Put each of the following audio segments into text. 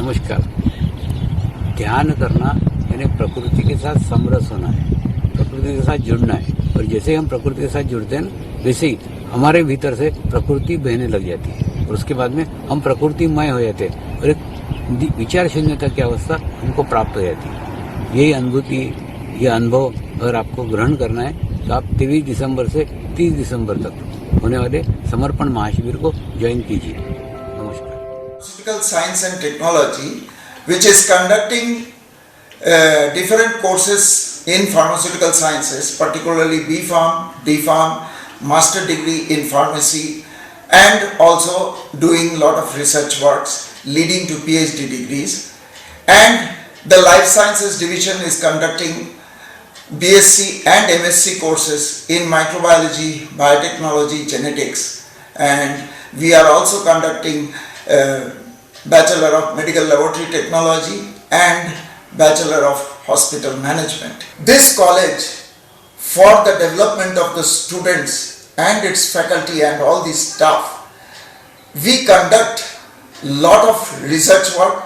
नमस्कार। ध्यान करना यानी प्रकृति के साथ समरस होना है, प्रकृति के साथ जुड़ना है। और जैसे हम प्रकृति के साथ जुड़ते हैं वैसे ही हमारे भीतर से प्रकृति बहने लग जाती है और उसके बाद में हम प्रकृतिमय हो जाते हैं और एक विचार शून्यता की अवस्था हमको प्राप्त हो जाती है। यही अनुभूति, ये अनुभव अगर आपको ग्रहण करना है तो आप 23 दिसंबर से 30 दिसंबर तक होने वाले समर्पण महाशिविर को ज्वाइन कीजिए। नमस्कार। Pharmaceutical Science and Technology, which is conducting different courses in pharmaceutical sciences, particularly B.Pharm, D.Pharm, Master Degree in Pharmacy, and also doing a lot of research works leading to PhD degrees. And the Life Sciences Division is conducting BSc and MSc courses in microbiology, biotechnology, genetics, and we are also conducting Bachelor of Medical Laboratory Technology and Bachelor of Hospital Management. This college, for the development of the students and its faculty and all the staff, we conduct lot of research work,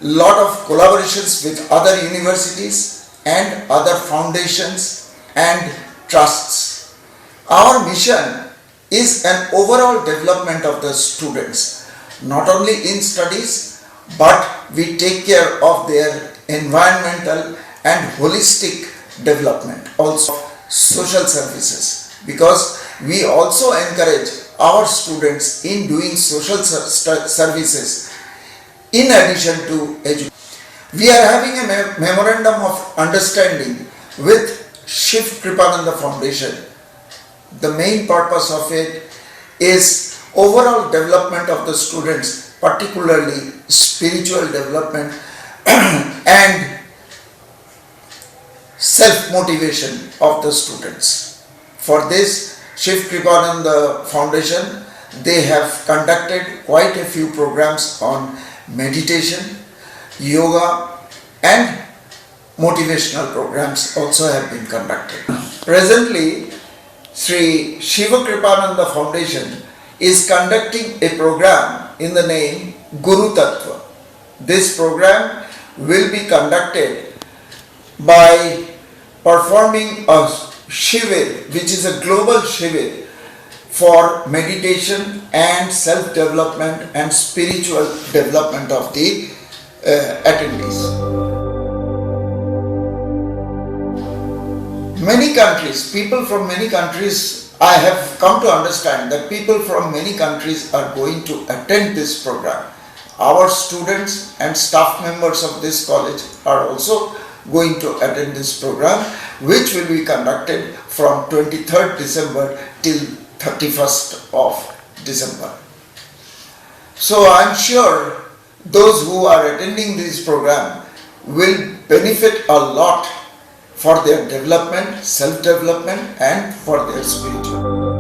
lot of collaborations with other universities and other foundations and trusts. Our mission is an overall development of the students, not only in studies, but we take care of their environmental and holistic development, also social services, because we also encourage our students in doing social services in addition to education. We are having a memorandum of understanding with Shiv Kripananda Foundation. The main purpose of it is overall development of the students, particularly spiritual development and self-motivation of the students. For this, Shiv Kripananda Foundation, they have conducted quite a few programs on meditation, yoga, and motivational programs also have been conducted. Presently, Sri Shiva Kripananda Foundation is conducting a program in the name Guru Tattva. This program will be conducted by performing a shivir, which is a global shivir for meditation and self-development and spiritual development of the attendees. Many countries, people from many countries, I have come to understand that people from many countries are going to attend this program. Our students and staff members of this college are also going to attend this program, which will be conducted from 23rd December till 31st of December. So I am sure those who are attending this program will benefit a lot for their development, self-development, and for their spiritual.